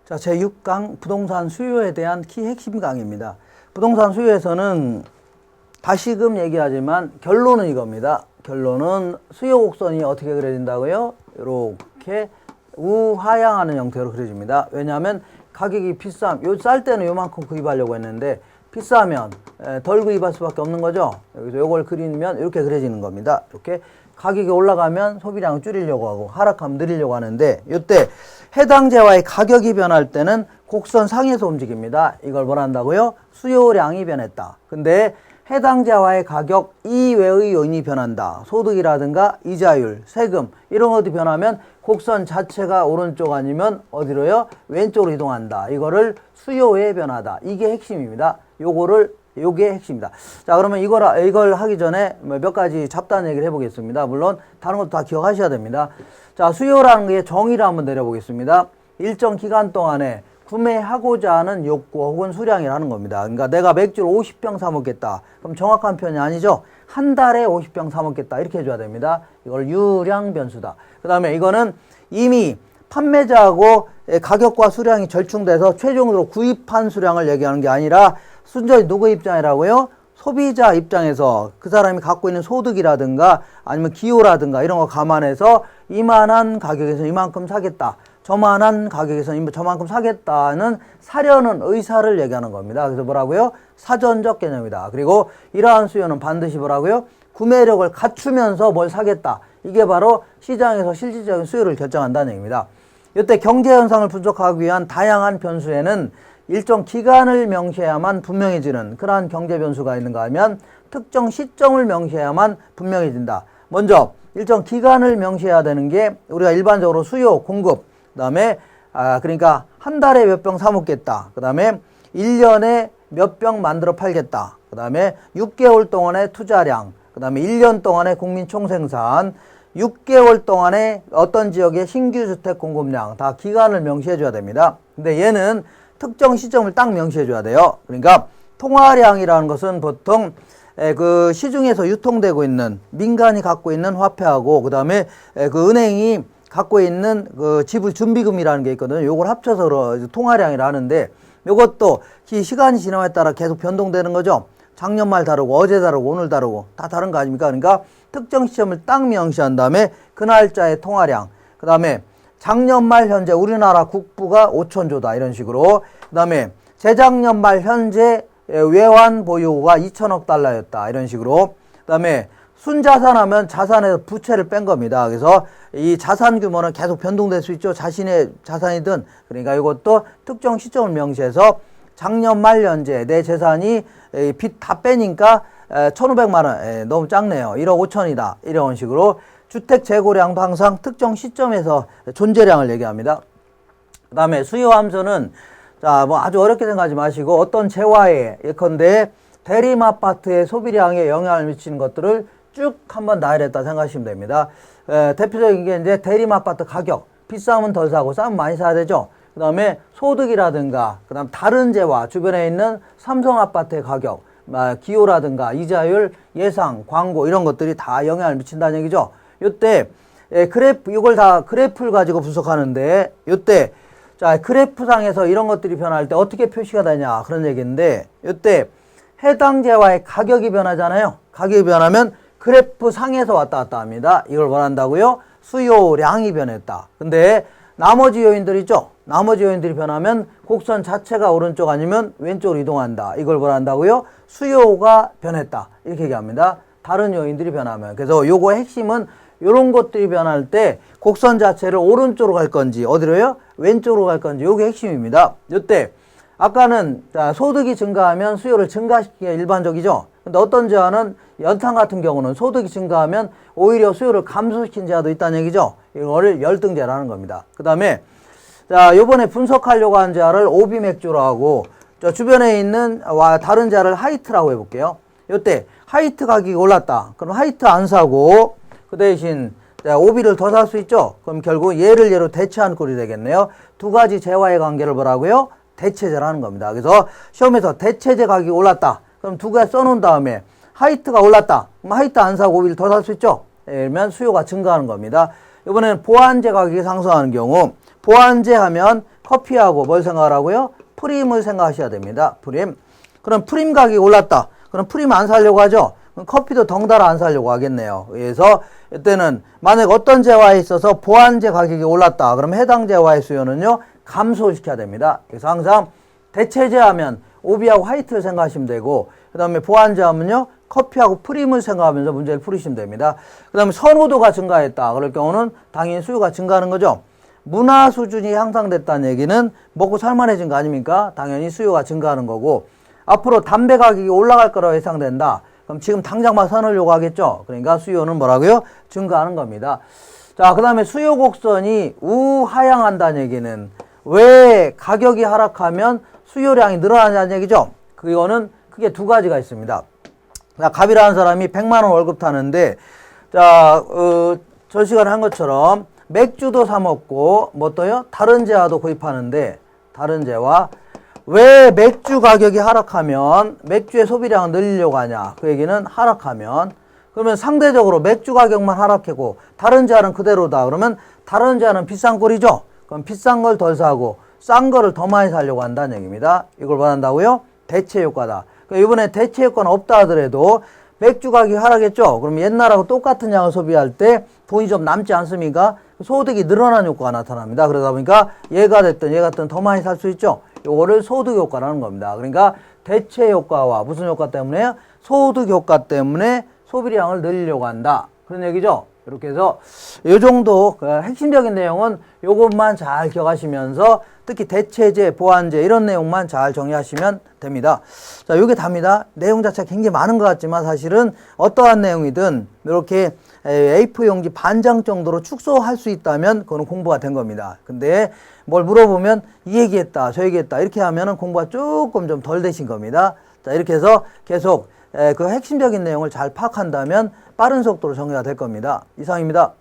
자, 제6강 부동산 수요에 대한 키 핵심 강의입니다. 부동산 수요에서는 다시금 얘기하지만 결론은 이겁니다. 결론은 수요 곡선이 어떻게 그려진다고요? 이렇게 우하향하는 형태로 그려집니다. 왜냐하면 가격이 요 쌀 때는 요만큼 구입하려고 했는데 비싸면 덜 구입할 수밖에 없는 거죠. 여기서 요걸 그리면 이렇게 그려지는 겁니다. 이렇게 가격이 올라가면 소비량을 줄이려고 하고 하락하면 늘리려고 하는데 이때 해당 재화의 가격이 변할 때는 곡선 상에서 움직입니다. 이걸 뭘 한다고요? 수요량이 변했다. 근데 해당 재화의 가격 이외의 요인이 변한다. 소득이라든가 이자율, 세금 이런 것도 변하면 곡선 자체가 오른쪽 아니면 어디로요? 왼쪽으로 이동한다. 이거를 수요의 변화다. 이게 핵심입니다. 요게 핵심입니다. 자, 그러면 이걸 하기 전에 몇 가지 잡다한 얘기를 해보겠습니다. 물론 다른 것도 다 기억하셔야 됩니다. 자, 수요라는 게 정의를 한번 내려보겠습니다. 일정 기간 동안에 구매하고자 하는 욕구 혹은 수량이라는 겁니다. 그러니까 내가 맥주를 50병 사 먹겠다. 그럼 정확한 표현이 아니죠. 한 달에 50병 사 먹겠다. 이렇게 해줘야 됩니다. 이걸 유량 변수다. 그 다음에 이거는 이미 판매자하고 가격과 수량이 절충돼서 최종적으로 구입한 수량을 얘기하는 게 아니라 순전히 누구 입장이라고요? 소비자 입장에서 그 사람이 갖고 있는 소득이라든가 아니면 기호라든가 이런 거 감안해서 이만한 가격에서 이만큼 사겠다. 저만한 가격에서 저만큼 사겠다는 사려는 의사를 얘기하는 겁니다. 그래서 뭐라고요? 사전적 개념이다. 그리고 이러한 수요는 반드시 뭐라고요? 구매력을 갖추면서 뭘 사겠다. 이게 바로 시장에서 실질적인 수요를 결정한다는 얘기입니다. 이때 경제 현상을 분석하기 위한 다양한 변수에는 일정 기간을 명시해야만 분명해지는 그러한 경제 변수가 있는가 하면 특정 시점을 명시해야만 분명해진다. 먼저 일정 기간을 명시해야 되는 게 우리가 일반적으로 수요, 공급, 그 다음에 그러니까 한 달에 몇 병 사 먹겠다. 그 다음에 1년에 몇 병 만들어 팔겠다. 그 다음에 6개월 동안의 투자량, 그 다음에 1년 동안의 국민 총생산, 6개월 동안의 어떤 지역의 신규 주택 공급량 다 기간을 명시해 줘야 됩니다. 근데 얘는 특정 시점을 딱 명시해 줘야 돼요. 그러니까 통화량이라는 것은 보통 그 시중에서 유통되고 있는 민간이 갖고 있는 화폐하고 그 다음에 그 은행이 갖고 있는 그 지불 준비금이라는 게 있거든요. 요걸 합쳐서 통화량이라 하는데 요것도 시간이 지남에 따라 계속 변동되는 거죠. 작년 말 다르고 어제 다르고 오늘 다르고 다 다른 거 아닙니까? 그러니까 특정 시점을 딱 명시한 다음에 그 날짜의 통화량, 그 다음에 작년 말 현재 우리나라 국부가 5천조다 이런 식으로, 그 다음에 재작년 말 현재 외환 보유고가 2천억 달러였다 이런 식으로, 그 다음에 순자산하면 자산에서 부채를 뺀 겁니다. 그래서 이 자산 규모는 계속 변동될 수 있죠. 자신의 자산이든. 그러니까 이것도 특정 시점을 명시해서 작년 말 현재 내 재산이 빚 다 빼니까 1,500만 원 너무 작네요. 1억 5천이다. 이런 식으로 주택 재고량도 항상 특정 시점에서 존재량을 얘기합니다. 그 다음에 수요 함수는 자, 뭐 아주 어렵게 생각하지 마시고 어떤 재화에 예컨대 대림 아파트의 소비량에 영향을 미치는 것들을 쭉 한번 나열했다 생각하시면 됩니다. 대표적인 게 이제 대림 아파트 가격. 비싸면 덜 사고 싸면 많이 사야 되죠. 그 다음에 소득이라든가, 그 다음 다른 재화, 주변에 있는 삼성 아파트의 가격, 기호라든가, 이자율, 예상, 광고, 이런 것들이 다 영향을 미친다는 얘기죠. 요때, 이걸 다 그래프를 가지고 분석하는데, 요때, 자, 그래프상에서 이런 것들이 변할 때 어떻게 표시가 되냐, 그런 얘기인데, 요때, 해당 재화의 가격이 변하잖아요. 가격이 변하면 그래프 상에서 왔다 갔다 합니다. 이걸 뭘 한다고요? 수요량이 변했다. 근데, 나머지 요인들 있죠? 나머지 요인들이 변하면 곡선 자체가 오른쪽 아니면 왼쪽으로 이동한다. 이걸 뭘 한다고요? 수요가 변했다. 이렇게 얘기합니다. 다른 요인들이 변하면. 그래서 요거의 핵심은 요런 것들이 변할 때 곡선 자체를 오른쪽으로 갈 건지 어디로요? 왼쪽으로 갈 건지 요게 핵심입니다. 요때 아까는 소득이 증가하면 수요를 증가시키기가 일반적이죠. 근데 어떤 재화는 연탄 같은 경우는 소득이 증가하면 오히려 수요를 감소시킨 재화도 있다는 얘기죠. 이거를 열등재라는 겁니다. 그 다음에 자, 요번에 분석하려고 한 재화를 오비맥주로 하고 저 주변에 있는 다른 재화를 하이트라고 해볼게요. 요때 하이트 가격이 올랐다. 그럼 하이트 안 사고 그 대신 오비를 더 살 수 있죠. 그럼 결국 얘를 얘로 대체한 꼴이 되겠네요. 두 가지 재화의 관계를 뭐라고요? 대체제라는 겁니다. 그래서 시험에서 대체제 가격이 올랐다. 그럼 두 개 써놓은 다음에 하이트가 올랐다. 그럼 하이트 안 사고 오비를 더 살 수 있죠. 그러면 수요가 증가하는 겁니다. 이번에는 보완제 가격이 상승하는 경우 보완제 하면 커피하고 뭘 생각하라고요? 프림을 생각하셔야 됩니다. 프림. 그럼 프림 가격이 올랐다. 그럼 프림 안 사려고 하죠? 그럼 커피도 덩달아 안 사려고 하겠네요. 그래서 이때는 만약 어떤 재화에 있어서 보완제 가격이 올랐다. 그럼 해당 재화의 수요는요, 감소시켜야 됩니다. 그래서 항상 대체제 하면 오비하고 화이트를 생각하시면 되고, 그 다음에 보완제 하면요, 커피하고 프림을 생각하면서 문제를 풀으시면 됩니다. 그 다음에 선호도가 증가했다. 그럴 경우는 당연히 수요가 증가하는 거죠. 문화 수준이 향상됐다는 얘기는 먹고 살만해진 거 아닙니까? 당연히 수요가 증가하는 거고, 앞으로 담배 가격이 올라갈 거라고 예상된다. 그럼 지금 당장 막 사놓으려고 하겠죠? 그러니까 수요는 뭐라고요? 증가하는 겁니다. 자, 그 다음에 수요 곡선이 우하향한다는 얘기는 왜 가격이 하락하면 수요량이 늘어나냐는 얘기죠? 그거는 크게 두 가지가 있습니다. 자, 갑이라는 사람이 100만원 월급 타는데, 자, 저 시간에 한 것처럼 맥주도 사 먹고, 뭐 또요? 다른 재화도 구입하는데, 다른 재화. 왜 맥주 가격이 하락하면 맥주의 소비량을 늘리려고 하냐? 그 얘기는 하락하면, 그러면 상대적으로 맥주 가격만 하락하고 다른 재화는 그대로다. 그러면 다른 재화는 비싼 꼴이죠? 그럼 비싼 걸 덜 사고 싼 거를 더 많이 사려고 한다는 얘기입니다. 이걸 말한다고요? 대체 효과다. 그러니까 이번에 대체 효과는 없다 하더라도 맥주 가격이 하락했죠? 그럼 옛날하고 똑같은 양을 소비할 때 돈이 좀 남지 않습니까? 소득이 늘어나는 효과가 나타납니다. 그러다 보니까 얘가 됐든 더 많이 살 수 있죠? 요거를 소득 효과라는 겁니다. 그러니까 대체 효과와 무슨 효과 때문에? 소득 효과 때문에 소비량을 늘리려고 한다. 그런 얘기죠. 이렇게 해서 요 정도 핵심적인 내용은 요것만 잘 기억하시면서 특히 대체제, 보완제 이런 내용만 잘 정리하시면 됩니다. 자, 요게 답니다. 내용 자체가 굉장히 많은 것 같지만 사실은 어떠한 내용이든 이렇게 A4 용지 반장 정도로 축소할 수 있다면 그거는 공부가 된 겁니다. 근데 뭘 물어보면 이 얘기했다, 저 얘기했다 이렇게 하면은 공부가 조금 좀 덜 되신 겁니다. 자, 이렇게 해서 계속 그 핵심적인 내용을 잘 파악한다면 빠른 속도로 정리가 될 겁니다. 이상입니다.